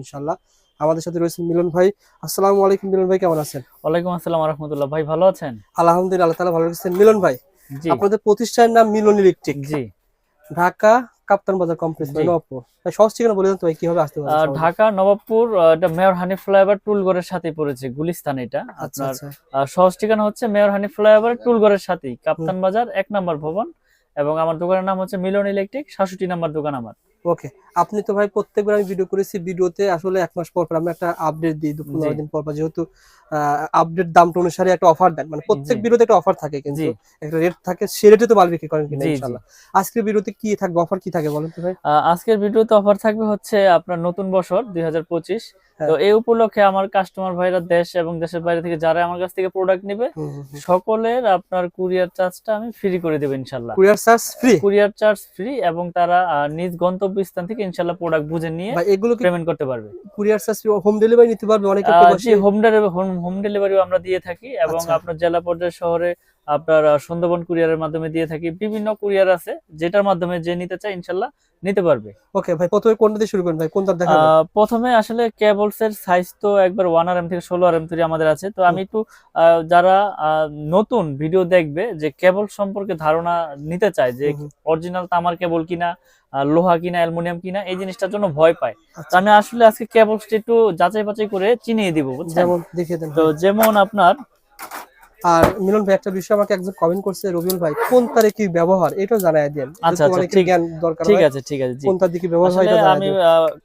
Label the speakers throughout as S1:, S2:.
S1: ইনশাআল্লাহ। আমাদের সাথে রয়েছেন মিলন ভাই। আসসালামু আলাইকুম মিলন ভাই, কেমন আছেন?
S2: ওয়ালাইকুম আসসালাম ওয়া রাহমাতুল্লাহ। ভাই ভালো আছেন?
S1: আলহামদুলিল্লাহ, আল্লাহ তাআলা ভালো রেখেছেন। মিলন ভাই,
S2: জি,
S1: আপনাদের প্রতিষ্ঠানের নাম মিলন ইলেকট্রিক,
S2: জি,
S1: ঢাকা কাপ্তান বাজার কমপ্লেক্স
S2: জি।
S1: নবপুর। ভাই সহজ ঠিকানা বলে দেন তো ভাই, কিভাবে আসতে পারবে সহজে?
S2: ঢাকা নবাবপুর, এটা মেয়র হানিফ ফ্লাইওভার টুলগড়ের সাথে পড়েছে, গুলিস্তান এটা।
S1: আচ্ছা
S2: আপনার
S1: আচ্ছা।
S2: সহজ ঠিকানা হচ্ছে মেয়র হানিফ ফ্লাইওভার টুলগড়ের সাথেই,
S1: হুম,
S2: কাপ্তান বাজার ১ নম্বর ভবন। এবং আমার দোকানের নাম হচ্ছে মিলন ইলেকট্রিক, ৬৭ নম্বর দোকান আমার।
S1: ওকে। আপনি তো ভাই প্রত্যেকবার আমি ভিডিও করেছি, ভিডিওতে আসলে ১ মাস পর পর আমরা একটা আপডেট দিই, ১৫
S2: জি,
S1: দিন পর পর, যেহেতু আপডেট দামটা অনুসারে একটা অফার দেন, মানে
S2: জি,
S1: প্রত্যেক ভিডিওতে একটা অফার থাকে,
S2: জি,
S1: কিন্তু একটা রেট থাকে, সে রেটে তো মাল বিক্রি করেন কিনা
S2: জি, জি।
S1: ইনশাআল্লাহ। আজকের ভিডিওতে কি থাকবে, অফার কি থাকে বলেন তো ভাই?
S2: আজকের ভিডিওতে অফার থাকবে হচ্ছে আপনার নতুন বছর ২০২৫। তো
S1: হ্যাঁ।
S2: এই উপলক্ষে আমার কাস্টমার ভাইরা দেশ এবং দেশের বাইরে থেকে যারা আমার কাছ থেকে প্রোডাক্ট নেবে,
S1: হুম হুম হুম।
S2: সকলের আপনার কুরিয়ার চার্জটা আমি ফ্রি করে দেবো ইনশাল্লাহ।
S1: Courier charge free?
S2: Courier charge free, এবং তারা নিজ গন্তব্যস্থান থেকে ইনশাল্লাহ প্রোডাক্ট বুঝে নিয়ে
S1: ভাই এগুলো কি
S2: পেমেন্ট করতে পারবে।
S1: কুরিয়ার চার্জ হোম ডেলিভারি নিতে পারবে অনেকে
S2: জি,
S1: প্রবাসী?
S2: হোম ডেলিভারিও আমরা দিয়ে থাকি, এবং
S1: আচ্ছা।
S2: আপনার জেলা পর্যায়ে শহরে আপনার সুন্দরবন কুরিয়ারের মাধ্যমে দিয়ে থাকি। বিভিন্ন কুরিয়ার আছে, যেটার মাধ্যমে যে নিতে চায় ইনশাল্লাহ নিতে পারবে।
S1: ওকে ভাই, প্রথমে কোনটা দিয়ে শুরু করেন ভাই, কোনটা দেখাবেন?
S2: প্রথমে আসলে কেবলস এর সাইজ তো একবার 1 RM থেকে 16 RM তৈরি আমাদের আছে। তো
S1: হুম,
S2: আমি একটু যারা নতুন ভিডিও দেখবে, যে কেবল সম্পর্কে ধারণা নিতে চায়, যে
S1: হুম, হুম।
S2: অরিজিনাল তামার কেবল কিনা, লোহা কিনা, অ্যালুমিনিয়াম কিনা, এই জিনিসটার জন্য ভয় পায়। তো
S1: আচ্ছা।
S2: আমি আসলে আজকে কেবলসটা একটু যাচাই বাছাই করে চিনিয়ে দিব, বুঝছেন?
S1: যেমন দেখিয়ে দেন
S2: তো
S1: ভাই।
S2: যেমন আপনার
S1: আর মিলন ভাই, একটা বিষয় আমাকে একজন কমেন্ট করছে, রবিউল ভাই কোন তারে কি ব্যবহার এটাও জানাই দেন,
S2: আচ্ছা,
S1: যেহেতু
S2: আচ্ছা,
S1: অনেকের
S2: ঠিক
S1: জ্ঞান দরকার
S2: ঠিক
S1: হয়।
S2: আছে, ঠিক আছে, জি।
S1: কোন তার দিকে ব্যবহার হয়
S2: আসলে
S1: এটা জানাই
S2: আমি
S1: দেন।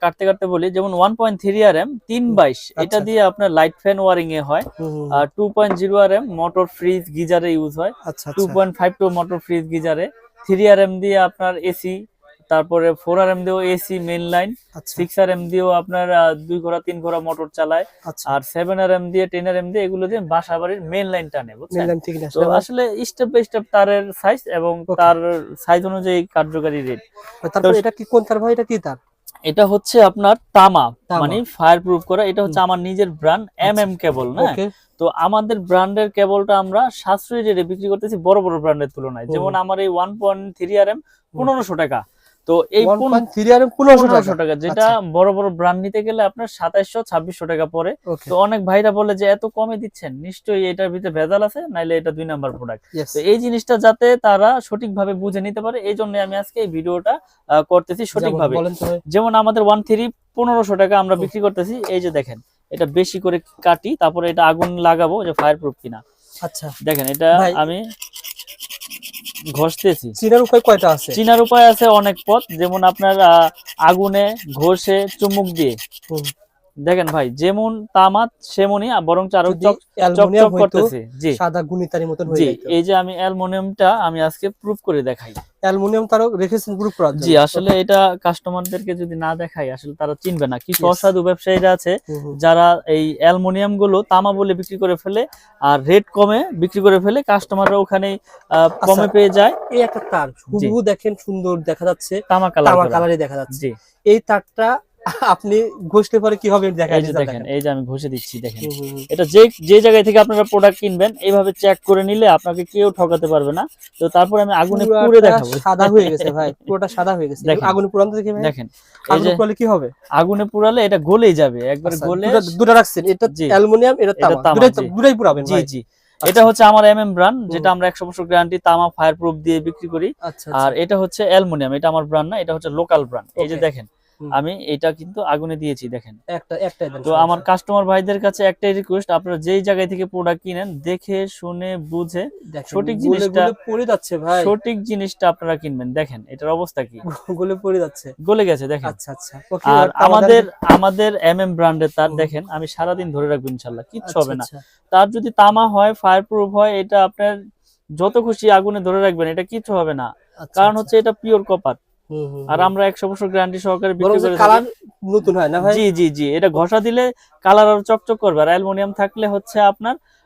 S2: কাটতে কাটতে বলি, যেমন 1.3 RM 322, এটা
S1: আচ্ছা।
S2: দিয়ে আপনার লাইট ফ্যান ওয়ারিং এ হয়।
S1: হুম হুম হুম।
S2: 2.0 RM মোটর ফ্রিজ গিজারে ইউজ হয়।
S1: আচ্ছা আচ্ছা
S2: 2.52 মোটর ফ্রিজ গিজারে। 3 RM দিয়ে আপনার এসি, তারপরে 4 RM দিয়েও এসি মেইন লাইন।
S1: আচ্ছা
S2: 6 RM দিয়েও আপনার 2 ঘোড়া 3 ঘোড়া মোটর চালায়।
S1: আচ্ছা।
S2: আর 7 RM দিয়ে 10 RM দিয়ে এগুলো দিয়ে বাসা বাড়ির মেইন লাইন টানে, বুঝছেন?
S1: মেনলাইন ঠিক না
S2: তো
S1: আসলে ভাই।
S2: আসলে স্টেপ বাই স্টেপ তারের সাইজ, এবং
S1: ওকে।
S2: তার সাইজ অনুযায়ী কার্যকারী রেট। তো
S1: তারপর এটা কি কোন তার ভাই, এটা কি তার?
S2: এটা হচ্ছে আপনার তামা,
S1: তামা।
S2: মানে ফায়ার প্রুফ করা। এটা
S1: হুম।
S2: হচ্ছে আমার নিজের ব্র্যান্ড
S1: আচ্ছা।
S2: কেবল না।
S1: ওকে।
S2: তো আমাদের ব্র্যান্ডের কেবলটা আমরা সাশ্রয়ী রেটে বিক্রি করতেছি বড় বড় ব্র্যান্ডের তুলনায়।
S1: হুম
S2: যেমন
S1: হুম
S2: আমার এই 1.3 RM
S1: হুম।
S2: 1500 টাকা। তো এই
S1: 1.3 আর 1500 টাকা?
S2: 1500 টাকা, যেটা
S1: আচ্ছা।
S2: বড় বড় ব্র্যান্ড নিতে গেলে আপনার 2700 2600 টাকা পড়ে।
S1: ওকে।
S2: তো অনেক ভাইরা বলে যে এত কমে দিচ্ছেন, নিশ্চয়ই এটার ভিতরে ভেজাল আছে, নাইলে এটা 2 নাম্বার প্রোডাক্ট।
S1: ইয়েস।
S2: তো এই জিনিসটা যাতে তারা সঠিকভাবে বুঝে নিতে পারে, এই জন্য আমি আজকে এই ভিডিওটা করতেছি
S1: যেমন
S2: সঠিকভাবে।
S1: বলেন তো ভাই।
S2: যেমন আমাদের 1.3 1500 টাকা আমরা
S1: হুম।
S2: বিক্রি করতেছি। এই যে দেখেন, এটা বেশি করে কাটি, তারপরে এটা আগুন লাগাবো যে ফায়ার প্রুফ কিনা।
S1: আচ্ছা
S2: দেখেন, এটা
S1: ভাই,
S2: আমি ঘষতেছি।
S1: চিনার উপায় কয়টা আছে?
S2: চিনার উপায় আছে অনেক পথ, যেমন আপনার আগুনে, ঘষে, চুমুক দিয়ে।
S1: হুম।
S2: দেখেন ভাই, যেমন তামা সেমনই, বরং আরো
S1: যদি অ্যালুমিনিয়াম
S2: চকচক
S1: হইতো,
S2: করতেছে। জি,
S1: সাদা গুণিতারির মতন হয়ে
S2: জি।
S1: যাইতো।
S2: এই যে আমি অ্যালুমিনিয়ামটা আমি আজকে প্রুফ করে দেখাই।
S1: অ্যালুমিনিয়াম তারও রেখেছেন গ্রুপ করার
S2: জি,
S1: জন্য।
S2: আসলে
S1: ওকে।
S2: এটা কাস্টমারদেরকে যদি না দেখাই, আসলে তারা চিনবে না। কিছু
S1: ইয়েস।
S2: অসাধু ব্যবসায়ীরা আছে
S1: হুম হুম।
S2: যারা এই অ্যালুমিনিয়াম গুলো তামা বলে বিক্রি করে ফেলে, আর রেট কমে বিক্রি করে ফেলে, কাস্টমাররা ওখানে
S1: আচ্ছা,
S2: কমে পেয়ে যায়।
S1: এই একটা তার
S2: জি,
S1: হুবহু দেখেন, সুন্দর দেখা যাচ্ছে,
S2: তামা কালার
S1: তামা
S2: করা।
S1: কালারে দেখা যাচ্ছে।
S2: জি,
S1: এই তারটা আপনি ঘষলে পরে কি হবে দেখা
S2: এই যে
S1: রেজাল্ট
S2: দেখেন,
S1: দেখেন।
S2: এই যে আমি ঘষে দিচ্ছি, দেখেন।
S1: হুম হুম হুম।
S2: এটা যে যে জায়গায় থেকে আপনারা প্রোডাক্ট কিনবেন, এইভাবে চেক করে নিলে আপনাকে কেউ ঠকাতে পারবে না। তো তারপরে আমি আগুনে পুড়ে
S1: পুরাটা
S2: দেখাবো।
S1: সাদা হয়ে গেছে ভাই, পুরোটা সাদা হয়ে গেছে।
S2: দেখেন,
S1: আগুনে পুরান তো দেখি ভাই।
S2: দেখেন, এই
S1: আগুনে
S2: যে
S1: পুরালে কি হবে?
S2: আগুনে পুড়ালে এটা গলেই যাবে, একবারে
S1: আচ্ছা,
S2: গলে।
S1: দুটা দুটা রাখছেন, এটা
S2: জি,
S1: অ্যালুমিনিয়াম, এটা
S2: এটা
S1: তামা,
S2: তামা,
S1: দুটাই
S2: জি,
S1: দুটাই পুরাবেন
S2: জি,
S1: ভাই?
S2: জি। এটা
S1: আচ্ছা।
S2: হচ্ছে আমার ব্র্যান্ড,
S1: হুম।
S2: যেটা আমরা 100% গ্যারান্টি তামা ফায়ার প্রুফ দিয়ে বিক্রি করি।
S1: আচ্ছা
S2: আর
S1: আচ্ছা।
S2: এটা হচ্ছে অ্যালুমিনিয়াম, এটা আমার ব্র্যান্ড না, এটা হচ্ছে লোকাল ব্র্যান্ড। এই যে
S1: ওকে।
S2: দেখেন,
S1: হুম।
S2: আমি এটা কিন্তু আগুনে দিয়েছি, দেখেন।
S1: একটাই দেন,
S2: তো আমার
S1: সমস্যা।
S2: কাস্টমার ভাইদের কাছে একটাই রিকোয়েস্ট, আপনারা যেই জায়গায় থেকে প্রোডাক্ট কিনেন, দেখে শুনে বুঝে
S1: দেখেন
S2: সঠিক
S1: গলে
S2: জিনিসটা
S1: গলে পড়ে যাচ্ছে ভাই।
S2: সঠিক জিনিসটা আপনারা কিনবেন। দেখেন এটার অবস্থা কি,
S1: গলে পড়ে যাচ্ছে।
S2: গলে গেছে, দেখেন।
S1: আচ্ছা আচ্ছা। ওকে,
S2: আর
S1: এবার তামা দেন।
S2: আমাদের আমাদের ব্র্যান্ডের তার
S1: হুম।
S2: দেখেন, আমি সারাদিন ধরে রাখবো ইনশাল্লাহ, কিচ্ছু
S1: আচ্ছা
S2: হবে না।
S1: আচ্ছা
S2: তার যদি তামা হয়, ফায়ার প্রুফ হয়, এটা আপনার যত খুশি আগুনে ধরে রাখবেন, এটা কিচ্ছু হবে না।
S1: আচ্ছা
S2: কারণ
S1: আচ্ছা।
S2: হচ্ছে এটা পিওর কপার।
S1: হুম হুম
S2: আর
S1: হুম।
S2: আমরা 100% গ্যারান্টি সহকারে
S1: বরং
S2: বিক্রি
S1: যে
S2: করে থাকি।
S1: কালার নতুন হয় না ভাই?
S2: জি, জি, জি। এটা ঘষা দিলে কালার আরো চকচক করবে। আর অ্যালুমিনিয়াম থাকলে হচ্ছে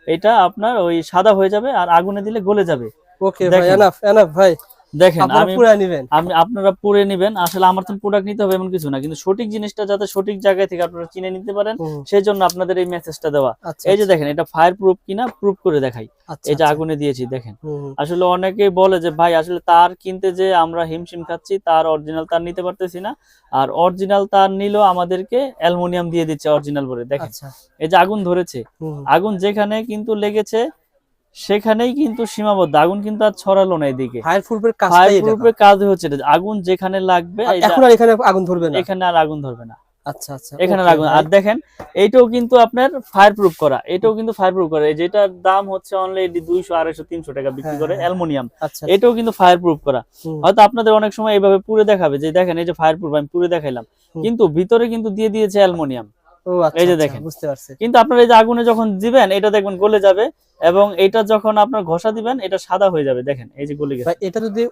S2: এটা আপনার ওই সাদা হয়ে যাবে, আর আগুনে দিলে গলে যাবে।
S1: ওকে ভাই,
S2: দেখেন,
S1: এনাফ এনাফ ভাই।
S2: দেখেন
S1: আপনারা
S2: আমি
S1: পুরা নেবেন।
S2: আপনারা পরে নেবেন, আসলে আমার তো প্রোডাক্ট নিতে হবে এমন কিছু না, কিন্তু সঠিক জিনিসটা যাতে সঠিক জায়গায় থেকে আপনারা চিনে নিতে পারেন
S1: হুম,
S2: সেই জন্য আপনাদের এই মেসেজটা দেওয়া।
S1: আচ্ছা
S2: এই যে
S1: আচ্ছা,
S2: দেখেন এটা ফায়ার প্রুফ কিনা প্রুফ করে দেখাই।
S1: আচ্ছা
S2: এই যে
S1: আচ্ছা,
S2: আগুনে দিয়েছি দেখেন।
S1: হুম, হুম,
S2: আসলে অনেকেই বলে যে ভাই আসলে তার কিনতে যে আমরা হিমশিম খাচ্ছি, তার অরিজিনাল তার নিতে পারতেছি না, আর অরিজিনাল তার নিলেও আমাদেরকে অ্যালুমিনিয়াম দিয়ে দিচ্ছে অরিজিনাল বলে। দেখেন
S1: আচ্ছা,
S2: এই যে আগুন ধরেছে,
S1: হুম, হুম।
S2: আগুন যেখানে কিন্তু লেগেছে সেখানেই কিন্তু সীমাবদ্ধ, আগুন কিন্তু আর ছড়ালো না এদিকে।
S1: ফায়ার প্রুফের
S2: ফায়ার
S1: কাজটাই এটা।
S2: প্রুফের কাজ হচ্ছে এটা, আগুন যেখানে লাগবে
S1: আর
S2: এটা
S1: এখন আর এখানে আগুন ধরবে না।
S2: এখানে আর আগুন ধরবে না,
S1: আচ্ছা আচ্ছা,
S2: এখানে আর
S1: ওকে
S2: আগুন।
S1: ভাই।
S2: আর দেখেন এইটাও কিন্তু আপনার ফায়ার প্রুফ করা, এটাও কিন্তু ফায়ার প্রুফ করা, যেটার দাম হচ্ছে অনলি 200 250 300 টাকা বিক্রি
S1: হ্যাঁ
S2: করে
S1: হ্যাঁ হ্যাঁ,
S2: অ্যালুমিনিয়াম,
S1: আচ্ছা,
S2: এটাও কিন্তু ফায়ার প্রুফ করা।
S1: হুম,
S2: হয়তো আপনাদের অনেক সময় এইভাবে পুরো দেখাবে যে দেখেন এই যে ফায়ার প্রুফ আমি পুরো দেখাইলাম,
S1: হুম।
S2: কিন্তু ভিতরে কিন্তু দিয়ে দিয়েছে অ্যালুমিনিয়াম।
S1: ও
S2: এই
S1: আচ্ছা
S2: যে
S1: আচ্ছা,
S2: দেখেন,
S1: বুঝতে পারছি।
S2: কিন্তু আপনার এই যে আগুনে যখন দিবেন এটা দেখবেন গলে যাবে, এবং এটা যখন আপনার ঘষা দিবেন এটা সাদা হয়ে যাবে। দেখেন এই যে গলে
S1: ভাই
S2: গেছে।
S1: এটা যদি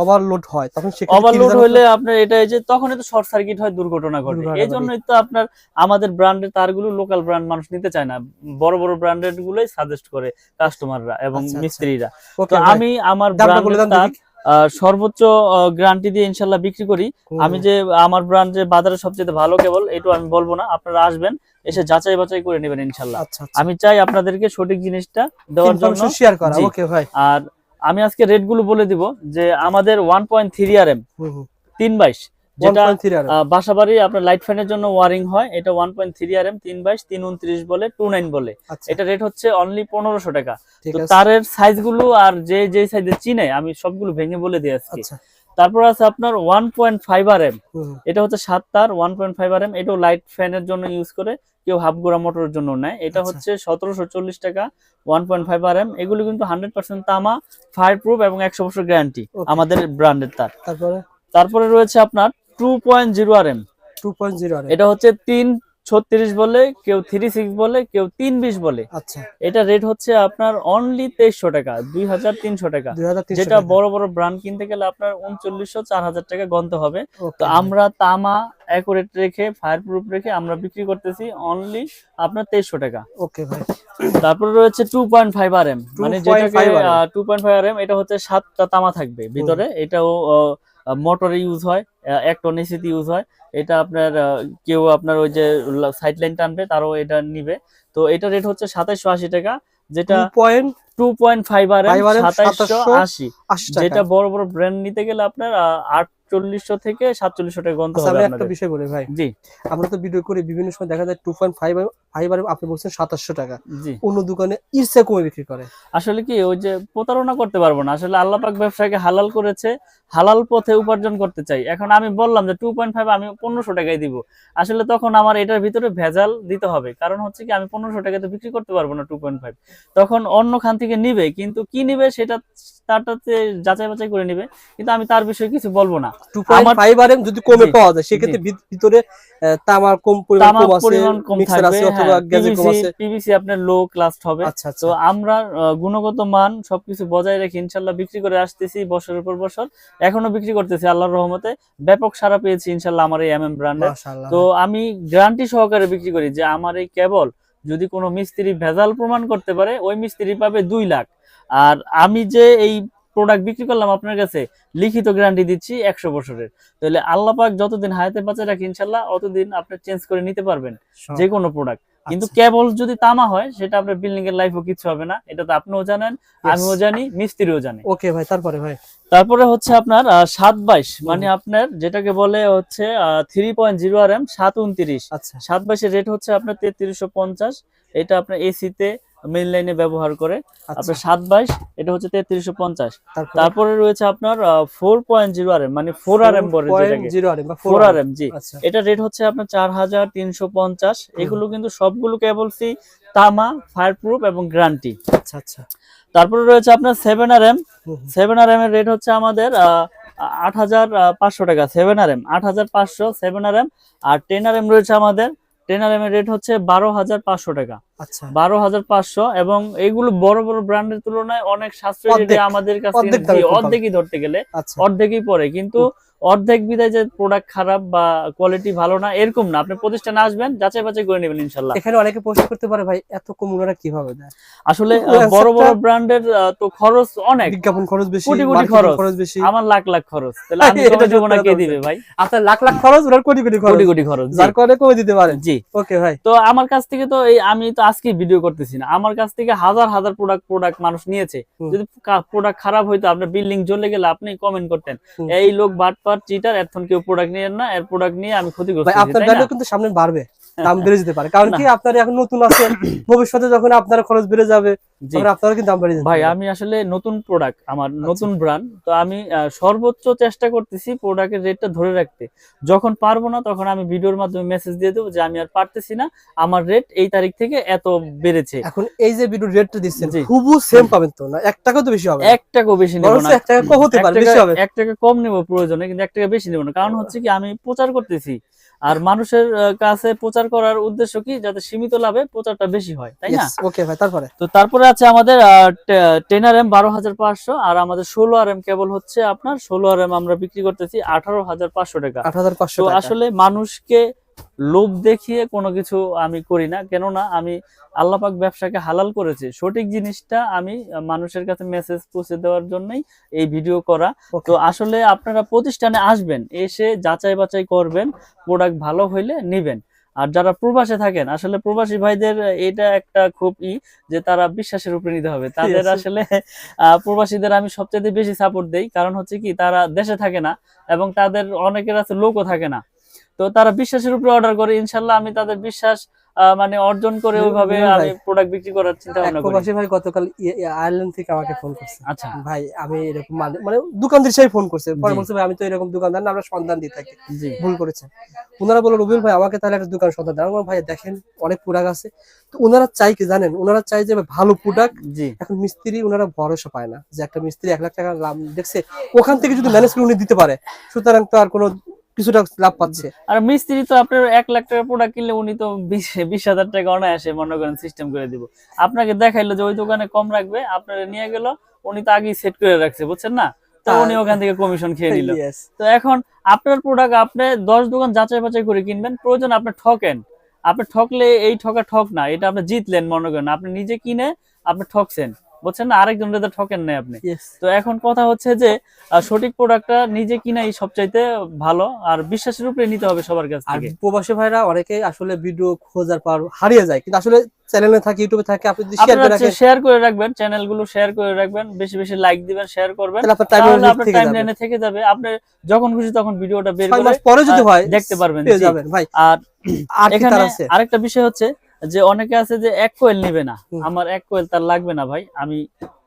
S1: ওভারলোড হয় তখন সেক্ষেত্রে কি
S2: ওভারলোড
S1: রেজাল্ট
S2: হলে আপনার এটা এই যে তখন তো শর্ট সার্কিট হয়, দুর্ঘটনা ঘটে।
S1: দুর্ঘটনা
S2: এই
S1: ঘটে।
S2: জন্যই তো আপনার আমাদের ব্র্যান্ডের তারগুলো লোকাল ব্র্যান্ড মানুষ নিতে চায় না, বড় বড় ব্র্যান্ডেড গুলোই সাজেস্ট করে কাস্টমাররা এবং
S1: আচ্ছা আচ্ছা,
S2: মিস্ত্রিরা। তো
S1: ওকে ভাই,
S2: আমি আমার
S1: দামটা বলে
S2: ব্র্যান্ডের
S1: দেন
S2: তার
S1: দেখি।
S2: সর্বোচ্চ গ্যারান্টি দিয়ে ইনশাল্লাহ বিক্রি করি।
S1: হুম,
S2: আমি যে আমার ব্র্যান্ডের বাজারে সবচেয়ে ভালো কেবল এটা আমি বলবো না, আপনারা আসবেন এসে যাচাই বাছাই করে নেবেন ইনশাল্লাহ।
S1: আচ্ছা আচ্ছা,
S2: আমি চাই আপনাদেরকে সঠিক জিনিসটা দেওয়ার জন্য।
S1: ইনফরমেশন শেয়ার করা,
S2: জি।
S1: ওকে ভাই।
S2: আর আমি আজকে রেট গুলো বলে দিব যে আমাদের 1.3 আরএম
S1: হুম হুম,
S2: 322, যেটা
S1: 1.3 আর
S2: বাসাবাড়ি আপনার লাইট ফ্যানের জন্য ওয়ারিং হয়, এটা 1.3 আরএম 322 329 বলে 29 বলে।
S1: আচ্ছা,
S2: এটা রেট হচ্ছে অনলি 1500 টাকা।
S1: ঠিক
S2: তো
S1: আছে,
S2: তারের সাইজ গুলো আর যে যে সাইজে চিনে আমি সবগুলো ভেঙে বলে দিই আজকে।
S1: আচ্ছা,
S2: তারপর আছে আপনার 1.5 আরএম,
S1: হুম,
S2: এটা হচ্ছে 7 তার 1.5 আরএম, এটাও লাইট ফ্যানের জন্য ইউজ করে, কেউ হাফ গোড়া মোটরের জন্য নেয়। এটা
S1: আচ্ছা,
S2: হচ্ছে 1740 টাকা 1.5 আরএম। এগুলো কিন্তু 100% তামা, ফায়ার প্রুফ এবং 100 বছর গ্যারান্টি
S1: ওকে।
S2: আমাদের ব্র্যান্ডের তার।
S1: তারপরে
S2: তারপরে রয়েছে আপনার 2.0 আরএম,
S1: 2.0 আর
S2: এটা হচ্ছে 336 বলে, কেউ 36 বলে, কেউ 320 বলে।
S1: আচ্ছা,
S2: এটা রেট হচ্ছে আপনার অনলি 2300 টাকা 2300 টাকা,
S1: 2300
S2: যেটা
S1: টাকা,
S2: বড় বড় ব্র্যান্ড কিনতে গেলে আপনার 3900 4000 টাকা গন্তে হবে। তো
S1: ওকে ভাই,
S2: আমরা তামা অ্যাকুরেট রেখে ফায়ার প্রুফ রেখে আমরা বিক্রি করতেছি অনলি আপনার 2300 টাকা।
S1: ওকে ভাই,
S2: তারপরে রয়েছে 2.5 আরএম, মানে যেটাকে
S1: 2.5 RM,
S2: 2.5 আরএম, এটা হচ্ছে 7টা তামা থাকবে ভিতরে। এটাও মোটরে ইউজ হয়, এক টন এসিতে ইউজ হয়। এটা আপনার কেউ আপনার ওই যে সাইড লাইন টানবে তারও এটা নিবে। তো এটা রেট হচ্ছে 2780 টাকা, যেটা 2.5 আরএম 2780,
S1: 2780 টাকা।
S2: যেটা বড় বড় ব্র্যান্ড নিতে গেলে আপনার 4800 থেকে 4700 টাকা গন্তে
S1: আচ্ছা,
S2: হবে
S1: আমি একটা
S2: আপনাদের।
S1: বিষয় বলি ভাই,
S2: জি
S1: আমরা তো ভিডিও করি বিভিন্ন সময় দেখা যায় 2.5 আর আপনি বলছেন 2700 টাকা,
S2: জি।
S1: অন্য দোকানে ইরসা কমে বিক্রি করে।
S2: আসলে কি ওই যে প্রতারণা করতে পারবো না, আসলে আল্লাহ পাক ব্যবসাকে হালাল করেছে, হালাল পথে উপার্জন করতে চাই। এখন আমি বললাম যে 2.5 আমি 1500 টাকায় দিব, আসলে তখন আমার এটার ভিতরে ভেজাল দিতে হবে, কারণ হচ্ছে কি আমি 1500 টাকাতে বিক্রি করতে পারবো না 2.5। তখন অন্য খান থেকে নিবে, কিন্তু কি নিবে সেটা তারটাতে যাচাই বাছাই করে নিবে, কিন্তু আমি তার বিষয়ে কিছু বলবো না। আমার
S1: 2.5 আর যদি কমে
S2: জি
S1: পাওয়া যায়
S2: জি,
S1: সেক্ষেত্রে ভিতরে তামার
S2: তামার
S1: কম আছে,
S2: পরিমাণ কম
S1: মিক্সার
S2: থাকবে,
S1: আছে অথবা
S2: হ্যাঁ,
S1: গ্যাজেট কম আছে।
S2: পিভিসি আপনার লো ক্লাস হবে।
S1: আচ্ছা
S2: তো
S1: আচ্ছা,
S2: আমরা গুণগত মান সবকিছু বজায় রেখে ইনশাল্লাহ বিক্রি করে আসতেছি বছরের পর বছর, এখনো বিক্রি করতেছি আল্লাহর রহমতে। ব্যাপক সাড়া পেয়েছি ইনশাল্লাহ আমার এই এমএম ব্র্যান্ডের।
S1: মাশাআল্লাহ
S2: তো
S1: ভাই।
S2: আমি গ্যারান্টি সহকারে বিক্রি করি যে আমার এই কেবল যদি কোনো মিস্ত্রি ভেজাল প্রমাণ করতে পারে ওই মিস্ত্রি পাবে 2 লাখ। আর আমি যে এই প্রোডাক্ট বিক্রি করলাম আপনার কাছে লিখিত গ্যারান্টি দিচ্ছি 100 বছরের। তাহলে আল্লাহ পাক যতদিন হায়াতে বাঁচে রাখি ইনশাল্লাহ অতদিন আপনি চেঞ্জ করে নিতে পারবেন যে কোনো প্রোডাক্ট। কিন্তু
S1: আচ্ছা,
S2: কেবল যদি তামা হয় সেটা আপনার বিল্ডিং এর লাইফও কিছু হবে না, এটা তো আপনিও জানেন, আমিও জানি, মিস্ত্রিও জানে।
S1: ওকে ভাই, তারপরে ভাই,
S2: তারপরে হচ্ছে আপনার 722,
S1: হুম,
S2: মানে আপনার যেটাকে বলে হচ্ছে 3.0 আরএম 729,
S1: আচ্ছা,
S2: 722 এর রেট হচ্ছে আপনার 3350। এটা আপনার এসিতে মেইন লাইনে ব্যবহার করে
S1: আচ্ছা,
S2: আপনার 722, এটা হচ্ছে 3350।
S1: তারপরে
S2: তারপরে রয়েছে আপনার 4.0 আরএম, মানে 4 আরএম বলে যেটাকে
S1: 4.0 আর বা 4
S2: 4
S1: আর।
S2: আরএম, জি।
S1: আচ্ছা,
S2: এটা রেট হচ্ছে আপনার 4350।
S1: হুম,
S2: এগুলো কিন্তু সবগুলোকে বলছি তামা, ফায়ার প্রুফ এবং গ্যারান্টি।
S1: আচ্ছা আচ্ছা,
S2: তারপরে রয়েছে আপনার 7 আরএম,
S1: হুম,
S2: 7 আরএম এর রেট হচ্ছে আমাদের 8500 টাকা। 7 আরএম 8500 7 আরএম। আর 10 আরএম রয়েছে আমাদের, 10 আরএম এর রেট হচ্ছে 12500 টাকা।
S1: আচ্ছা
S2: 12,500, এবং এইগুলো বড় বড় ব্র্যান্ডের তুলনায় অনেক সাশ্রয়ী রেটে
S1: অর্ধেক,
S2: আমাদের কাছে
S1: অর্ধেক দামে খুব ভালো।
S2: অর্ধেকই ধরতে গেলে
S1: আচ্ছা
S2: অর্ধেকই পড়ে, কিন্তু অর্ধেক বিদায় যে প্রোডাক্ট খারাপ বা কোয়ালিটি ভালো না এরকম না। আপনি প্রতিষ্ঠানে আসবেন, যাচাই বাছাই করে নেবেন ইনশাল্লাহ।
S1: এখানে অনেকে প্রশ্ন করতে পারে ভাই এত কম ওনারা কিভাবে দেয়?
S2: আসলে
S1: answer
S2: বড় বড়
S1: টা-
S2: ব্র্যান্ডের তো খরচ অনেক,
S1: বিজ্ঞাপন খরচ বেশি,
S2: কোটি কোটি
S1: মার্কেটিং
S2: খরচ,
S1: খরচ বেশি।
S2: আমার লাখ লাখ খরচ, তাহলে আমি
S1: এটা
S2: কমে দেবো না,
S1: সত্যি
S2: কে
S1: কথা
S2: দিবে
S1: বলছেন।
S2: ভাই?
S1: আপনার লাখ লাখ খরচ, ওনার কোটি কোটি খরচ,
S2: কোটি কোটি খরচ, জি
S1: যার কারণে কমে দিতে পারেন।
S2: জি।
S1: ওকে ভাই,
S2: তো আমার কাছ থেকে তো এই আমি তো আজকে ভিডিও করতেছি না, আমার কাছ থেকে হাজার হাজার প্রোডাক্ট মানুষ নিয়েছে।
S1: হুম।
S2: যদি প্রোডাক্ট খারাপ হইতো, আপনার বিল্ডিং জ্বলে গেলে আপনি কমেন্ট করতেন
S1: হুম।
S2: এই লোক বাটপার চিটার, এখন কেউ প্রোডাক্ট নিয়েন না, এর প্রোডাক্ট নিয়ে আমি ক্ষতিগ্রস্ত
S1: ভাই
S2: হয়েছি,
S1: আপনার
S2: তাই না?
S1: ব্র্যান্ডও কিন্তু সামনে বাড়বে, দাম বেড়ে যেতে পারে, কারণ কি আপনার এখন নতুন আছে, ভবিষ্যতে যখন আপনার খরচ বেড়ে যাবে
S2: জি
S1: তখন আপনারও কিন্তু দাম বেড়ে যেতে
S2: ভাই,
S1: পারে।
S2: আমি আসলে নতুন প্রোডাক্ট, আমার নতুন ব্র্যান্ড, তো আমি সর্বোচ্চ চেষ্টা করতেছি প্রোডাক্টের রেটটা ধরে রাখতে। যখন পারবো না তখন আমি ভিডিওর মাধ্যমে মেসেজ দিয়ে দেবো যে আমি আর পারতেছি না, আমার রেট এই তারিখ থেকে এত বেড়েছে।
S1: এখন এই যে ভিডিও রেটটা দিচ্ছেন
S2: জি।
S1: খুবই সেম পাবেন তো না, 1 টাকা তো বেশি হবে না?
S2: 1 টাকাও বেশি নেব
S1: বরঞ্চ
S2: না,
S1: 1 টাকা কম হতে পারে, বেশি হবে।
S2: 1 টাকা কম নেব প্রয়োজনে, কিন্তু 1 টাকা বেশি নেব না। কারণ হচ্ছে কি, আমি প্রচার করতেছি, আর মানুষের কাছে প্রচার করার উদ্দেশ্য কি, যাতে সীমিত লাভে প্রচারটা বেশি হয়, তাই না?
S1: ওকে ভাই, তারপরে
S2: তো তারপরে আছে আমাদের 10RM 12,500, আর আমাদের 16RM কেবল হচ্ছে আপনার 16RM আমরা বিক্রি করতেছি 18,500 টাকা।
S1: 8,500
S2: তো
S1: টাকা।
S2: আসলে মানুষকে লোভ দেখিয়ে কোনো কিছু আমি করি না, কেননা আমি আল্লাহ পাক ব্যবসাকে হালাল করেছে, সঠিক জিনিসটা আমি মানুষের কাছে মেসেজ পৌঁছে দেওয়ার জন্যই এই ভিডিও করা।
S1: Okay.
S2: তো আসলে আপনারা প্রতিষ্ঠানে আসবেন, এসে যাচাই বাছাই করবেন, প্রোডাক্ট ভালো হইলে নিবেন। আর যারা প্রবাসে থাকেন, আসলে প্রবাসী ভাইদের এটা একটা খুব যে তারা বিশ্বাসের উপরে নিতে হবে তাদের।
S1: Yes.
S2: আসলে প্রবাসীদের আমি সবচেয়ে বেশি সাপোর্ট দেই, কারণ হচ্ছে কি, তারা দেশে থাকে না এবং তাদের অনেকের আছে লোকও থাকে না, তো তারা বিশ্বাসের উপরে অর্ডার করে। ইনশাল্লাহ আমি তাদের বিশ্বাস মানে অর্জন করে ওইভাবে
S1: মিলন ভাই,
S2: আমি প্রোডাক্ট বিক্রি করার চিন্তা
S1: এক
S2: ভাবনা করি।
S1: প্রবাসী ভাই গতকাল আয়ারল্যান্ড থেকে আমাকে ফোন করছে।
S2: আচ্ছা
S1: ভাই আমি এরকম মানে দোকানদার হিসেবে ফোন করছে, পরে
S2: জি।
S1: বলছে ভাই আমি তো এরকম দোকানদার না, আমরা সন্ধান দিয়ে থাকি,
S2: জি
S1: ভুল করেছেন। ওনারা বলল রবিউল ভাই আমাকে তাহলে একটা দোকান সন্ধান দেন। আমি বললাম, ভাই দেখেন অনেক প্রোডাক্ট আছে। তো ওনারা চাই কি জানেন, ওনারা চাই যে ভালো প্রোডাক্ট।
S2: জি
S1: এখন মিস্ত্রি ওনারা ভরসা পায় না যে একটা মিস্ত্রি 1 লাখ টাকা লাভ দেখছে, ওখান থেকে যদি ম্যানেজ করে উনি দিতে পারে, সুতরাং তো আর কোনো কিছুটা লাভ পাচ্ছে।
S2: আর মিস্ত্রি তো আপনার 1 লাখ টাকার প্রোডাক্ট কিনলে উনি তো 20,000 টাকা অনায়াসে মনে করেন সিস্টেম করে দিব। আপনাকে দেখাইলো যে ওই দোকানে কম রাখবে, আপনারা নিয়ে গেল, উনি তো আগেই সেট করে রাখছে, বুঝছেন না? তো উনি ওখান থেকে কমিশন খেয়ে নিল।
S1: Yes.
S2: তো এখন আপনার প্রোডাক্ট আপনি 10 দোকান যাচাই বাছাই করে কিনবেন, প্রয়োজন আপনি ঠকেন, আপনি ঠকলে এই ঠক না, এটা আপনি জিতলেন মনে করেন, আপনি নিজে কিনে আপনি ঠকছেন, বুঝছেন না? আরেকজনের তো ঠকেন নাই আপনি।
S1: Yes.
S2: তো এখন কথা হচ্ছে যে সঠিক প্রোডাক্টটা নিজে কিনাই সবচাইতে ভালো, আর বিশ্বাসের উপরে নিতে হবে সবার কাছ
S1: আর
S2: থেকে।
S1: প্রবাসী ভাইরা অনেকে আসলে ভিডিও খোঁজার পর হারিয়ে যায়, কিন্তু আসলে চ্যানেলে থাকে, ইউটিউবে থাকে, আপনি যদি শেয়ার করে
S2: আপনারা
S1: রাখেন
S2: শেয়ার করে রাখবেন, চ্যানেলগুলো শেয়ার করে রাখবেন, বেশি বেশি লাইক দিবেন, শেয়ার করবেন,
S1: তাহলে আপনার
S2: তাহলে
S1: টাইমলাইনে
S2: আপনার
S1: থেকে যাবে।
S2: টাইমলাইনে থেকে যাবে, আপনি যখন খুশি তখন ভিডিওটা বের
S1: 6
S2: করে
S1: মাস পরে যদি হয়
S2: দেখতে পারবেন।
S1: পেয়ে
S2: জি।
S1: যাবেন ভাই।
S2: আর
S1: আর কি
S2: এখানে
S1: তার আছে?
S2: আরেকটা বিষয় হচ্ছে যে অনেকে আছে যে 1 কোয়েল নিবে না,
S1: হুম।
S2: আমার 1 কোয়েল তার লাগবে না ভাই, আমি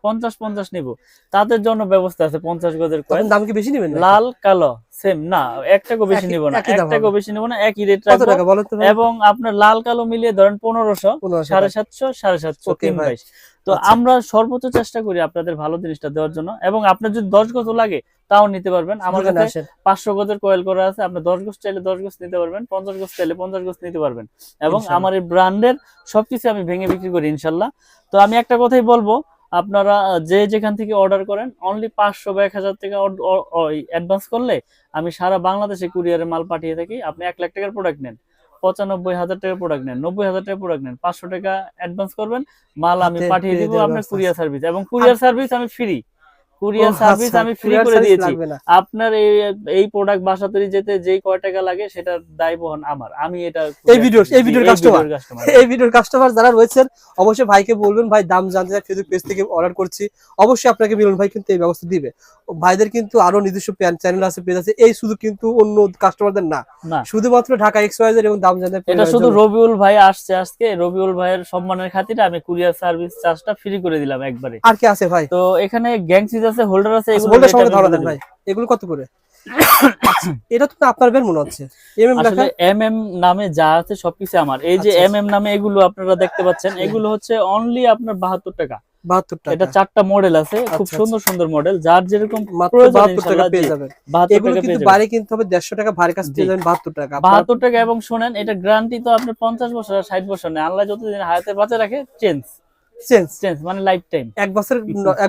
S2: 50 নিব, তাদের জন্য ব্যবস্থা আছে 50 গজের কোয়েল,
S1: তখন দাম কি বেশি নেবেন না?
S2: লাল কালো সেম না, 1 টাকাও বেশি নিব না,
S1: একই
S2: 1
S1: দাম
S2: টাকাও
S1: হবে।
S2: বেশি নিব না, একই রেট
S1: কত
S2: রাখবো।
S1: টাকা বলেন তো ভাই?
S2: এবং আপনার লাল কালো মিলিয়ে ধরেন 1500,
S1: 1500
S2: 750, 750,
S1: Okay ভাই।
S2: 322। তো
S1: আচ্ছা।
S2: আমরা সর্বোচ্চ চেষ্টা করি আপনাদের ভালো জিনিসটা দেওয়ার জন্য, এবং আপনার যদি 10 গজ লাগে তাও নিতে পারবেন। আমার
S1: দোকানে
S2: কাছে
S1: আসেন।
S2: 500 গজের কয়েল করা আছে, আপনি 10 গজ চাইলে 10 গজ নিতে পারবেন, 50 গজ চাইলে 50 গজ নিতে পারবেন, এবং
S1: ইনশাআল্লাহ।
S2: আমার এই ব্র্যান্ডের সবকিছু আমি ভেঙে বিক্রি করি ইনশাল্লাহ। তো আমি একটা কথাই বলবো, আপনারা যে যেখান থেকে অর্ডার করেন, অনলি 500 বা 1000 টাকা অ্যাডভান্স করলে আমি সারা বাংলাদেশে কুরিয়ারে মাল পাঠিয়ে থাকি। আপনি 1 লাখ টাকার প্রোডাক্ট নেন, 95,000 টাকার প্রোডাক্ট নেন, 90,000 টাকার প্রোডাক্ট নেন, 500 টাকা অ্যাডভান্স করবেন, মাল আমি
S1: হাতে
S2: পাঠিয়ে
S1: পেয়ে
S2: দিব
S1: যাওয়ার
S2: আপনার
S1: ব্যবস্থা
S2: কুরিয়ার সার্ভিস, এবং কুরিয়ার সার্ভিস আমি ফ্রি, কুরিয়ার
S1: ও
S2: সার্ভিস
S1: আচ্ছা,
S2: আমি ফ্রি
S1: courier
S2: করে
S1: service
S2: দিয়েছি।
S1: লাগবে না।
S2: আপনার এই প্রোডাক্ট বাসা তৈরি যেতে যেই কয় টাকা লাগে সেটার দায় বহন আমার, আমি এটা
S1: এই ভিডিওর কাস্টমার, এই ভিডিওর কাস্টমার যারা রয়েছেন অবশ্যই ভাইকে বলবেন, ভাই দাম জানতে চাই, ফেসবুক পেজ থেকে অর্ডার করছি, অবশ্যই আপনাকে মিলন ভাই কিন্তু এই ব্যবস্থা দিবে। ভাইদের কিন্তু আরো নিজস্ব চ্যানেল আছে, পেজ আছে, এই শুধু কিন্তু অন্য কাস্টমারদের না,
S2: না,
S1: শুধুমাত্র ঢাকা এক্সওয়াইজেড এবং দাম জানতে
S2: এটা শুধু রবিউল ভাই আসছে আজকে, রবিউল ভাইয়ের সম্মানের খাতিরে আমি কুরিয়ার সার্ভিস চার্জটা ফ্রি করে দিলাম একবারে।
S1: আর কি আছে ভাই?
S2: তো এখানে গ্যাং সুইচ আছে, হোল্ডার আছে, এগুলো
S1: বলতে
S2: rate
S1: সঙ্গে
S2: আমি
S1: ধরা
S2: বলে
S1: দেন
S2: দেব।
S1: ভাই, এগুলো কত করে? এটা তো আপনার বের মনে হচ্ছে এমএম লেখা।
S2: আসলে এমএম নামে যা আছে সবকিছু আমার। এই যে
S1: আচ্ছা,
S2: এমএম নামে এগুলো আপনারা দেখতে পাচ্ছেন, এগুলো হচ্ছে অনলি আপনার 72 টাকা।
S1: 72 টাকা।
S2: এটা 4টা মডেল আছে, খুব
S1: আচ্ছা,
S2: সুন্দর সুন্দর মডেল, যার যেরকম
S1: মাত্র
S2: প্রয়োজন
S1: 72 টাকা
S2: ইনশাআল্লাহ
S1: পেয়ে
S2: জি,
S1: যাবেন।
S2: 72
S1: এগুলো
S2: টাকা
S1: কিন্তু
S2: পেয়ে যাবেন।
S1: বাইরে কিনতে হবে 150 টাকা, ভাইয়ের কাছে পেয়ে
S2: জি।
S1: যাবেন 72 টাকা।
S2: 72 টাকা। এবং শুনেন, এটা গ্যারান্টি তো আপনার 50 বছর আর 60 বছর নেই, আল্লাহ যতদিন হায়াতে বাঁচা রাখে চেঞ্জ
S1: চেঞ্জ
S2: মানে লাইফ টাইম।
S1: এক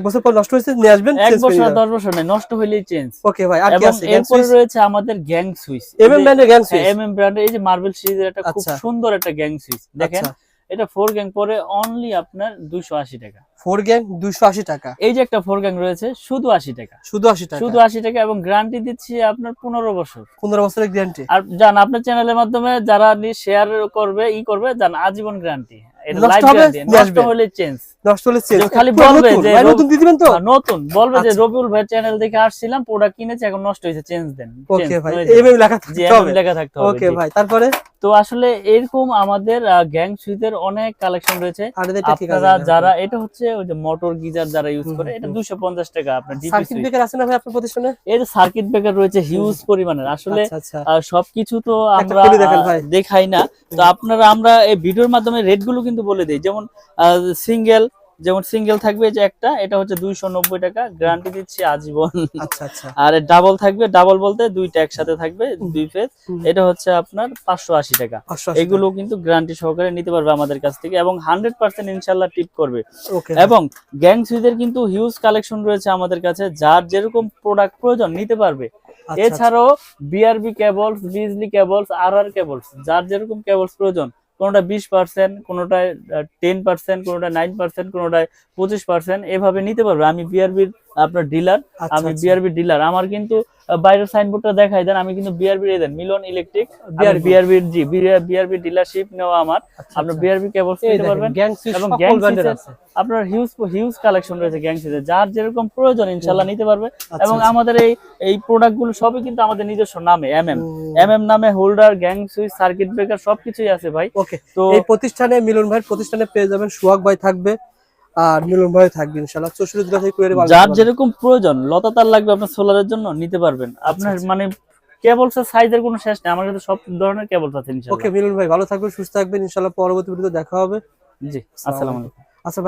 S1: বছর পর নষ্ট হয়েছে নিয়ে আসবেন,
S2: এক
S1: চেঞ্জ করে
S2: বছর আর
S1: নিয়ে
S2: 10 বছর নেই, নষ্ট হইলেই চেঞ্জ।
S1: ওকে ভাই, আর কি
S2: এবং
S1: আছে? গ্যাং
S2: এরপরে
S1: সুইচ,
S2: রয়েছে আমাদের গ্যাং সুইচ,
S1: এমএম ব্র্যান্ডের গ্যাং সুইচ।
S2: এমএম ব্র্যান্ডের এই যে মার্বেল সিরিজের একটা খুব
S1: আচ্ছা।
S2: সুন্দর একটা গ্যাং সুইচ দেখেন,
S1: আচ্ছা,
S2: এটা 4 গ্যাং পরে অনলি আপনার 280 টাকা।
S1: 4 গ্যাং 280 টাকা,
S2: এই যে একটা 4 গ্যাং রয়েছে শুধু 80 টাকা,
S1: শুধু 80 টাকা,
S2: শুধু 80 টাকা, এবং গ্যারান্টি দিচ্ছি আপনার 15 বছর।
S1: 15 বছরের গ্যারান্টি।
S2: আর জান আপনার চ্যানেলের মাধ্যমে যারা শেয়ার করবে করবে, জান আজীবন গ্যারান্টি, এটা
S1: নষ্ট
S2: লাইফ
S1: হবে,
S2: গ্যারান্টি,
S1: নিয়ে
S2: নষ্ট
S1: আসবেন।
S2: হলে চেঞ্জ।
S1: নষ্ট হলে চেঞ্জ,
S2: খালি বলবে যে
S1: ভাই নতুন দিয়ে দিবেন তো?
S2: নতুন বলবে যে
S1: আচ্ছা।
S2: রবিউল ভাই চ্যানেল দেখে আসছিলাম, প্রোডাক্ট কিনেছি, এখন নষ্ট হয়েছে, চেঞ্জ দেন।
S1: ওকে ভাই,
S2: হয়ে যাবে।
S1: এমএম লেখা
S2: জি,
S1: থাকতে হবে।
S2: লেখা থাকতে হবে।
S1: ওকে
S2: জি।
S1: ভাই, তারপরে
S2: তো আসলে এরকম আমাদের গ্যাং সুইচের অনেক কালেকশন রয়েছে।
S1: আর এটা কি
S2: আপনারা
S1: কাজ?
S2: যারা, এটা হচ্ছে ওই যে মোটর গিজার যারা ইউজ
S1: হুম,
S2: করে,
S1: হুম,
S2: এটা
S1: হুম।
S2: 250 টাকা আপনার ডিপি
S1: সার্কিট
S2: সুইচ।
S1: ব্রেকার আছে না ভাই আপনার প্রতিষ্ঠানে?
S2: এর সার্কিট ব্রেকার রয়েছে হিউজ পরিমাণের। আসলে
S1: আচ্ছা, আচ্ছা।
S2: সবকিছু তো
S1: একটা
S2: আমরা
S1: খুলে দেখেন ভাই।
S2: দেখাই না, তো আপনারা আমরা এই ভিডিওর মাধ্যমে রেট গুলো কিন্তু বলে দিই। যেমন সিঙ্গেল থাকবে যে একটা, এটা হচ্ছে 290 টাকা, গ্যারান্টি দিচ্ছি আজীবন।
S1: আচ্ছা, আচ্ছা।
S2: আর ডাবল থাকবে, ডাবল বলতে দুইটা একসাথে থাকবে, দুই ফেজ,
S1: হুম।
S2: এটা হচ্ছে আপনার 580 টাকা।
S1: 580
S2: এগুলো কিন্তু গ্যারান্টি সহকারে নিতে পারবে আমাদের কাছ থেকে, এবং 100% ইনশাআল্লাহ টিপ করবে।
S1: ওকে।
S2: এবং গ্যাং সুইচের কিন্তু হিউজ কালেকশন রয়েছে আমাদের কাছে, যার যেরকম প্রোডাক্ট প্রয়োজন নিতে পারবে।
S1: আচ্ছা,
S2: এছাড়াও বিআরবি কেবলস, বিজলি কেবলস, আরআর কেবলস, যার যেরকম কেবলস প্রয়োজন, কোনোটা 20%, কোনোটায় 10%, কোনোটায় 9%, কোনোটায় 25%, এভাবে নিতে পারবে। আমি বিআরবির আপনার ডিলার,
S1: আচ্ছা,
S2: আমি
S1: আচ্ছা।
S2: BRB dealer. আমার কিন্তু বাইরের সাইনবোর্ডটা দেখাই দেন, আমি কিন্তু বিআরবি দেন মিলন ইলেকট্রিক,
S1: BRB
S2: বিআরবির জি বিআরবি ডিলারশিপ নেওয়া আমার।
S1: আচ্ছা,
S2: আপনার
S1: আচ্ছা।
S2: বিআরবি কেবলস
S1: এই
S2: নিতে
S1: দেখেন,
S2: পারবেন।
S1: গ্যাং সুইচ
S2: এবং
S1: সকল
S2: গ্যাং
S1: ব্র্যান্ডের
S2: সুইচের
S1: আছে।
S2: আপনার হিউজ কালেকশন রয়েছে গ্যাং সুইচের, যার যেরকম প্রয়োজন ইনশাআল্লাহ নিতে পারবে।
S1: আচ্ছা,
S2: এবং
S1: আচ্ছা।
S2: আমাদের এই প্রোডাক্ট গুলো সবই কিন্তু আমাদের নিজস্ব নামে,
S1: হুম।
S2: এমএম নামে, holder, gang switch, circuit breaker সবকিছুই আছে ভাই।
S1: ওকে,
S2: তো
S1: এই প্রতিষ্ঠানে মিলন ভাইয়ের প্রতিষ্ঠানে পেয়ে যাবেন, সোহাগ ভাই থাকবে আর মিলন ভাই থাকবে ইনশাআল্লাহ। 64 জেলা থেকে কুরিয়ারে মাল
S2: যার
S1: দিতে পারবেন।
S2: যেরকম প্রয়োজন, লতা তার লাগবে আপনার সোলারের জন্য, নিতে পারবেন। আপনার
S1: আচ্ছা।
S2: মানে কেবলস এর সাইজের কোনো শেষ নেই, আমার কাছে সব ধরনের কেবলস আছে
S1: ওকে
S2: ইনশাআল্লাহ।
S1: মিলন ভাই, ভালো থাকবেন, সুস্থ থাকবেন, ইনশাআল্লাহ পরবর্তী ভিডিওতে দেখা হবে।
S2: জি, আসসালামু আলাইকুম।
S1: আচ্ছা।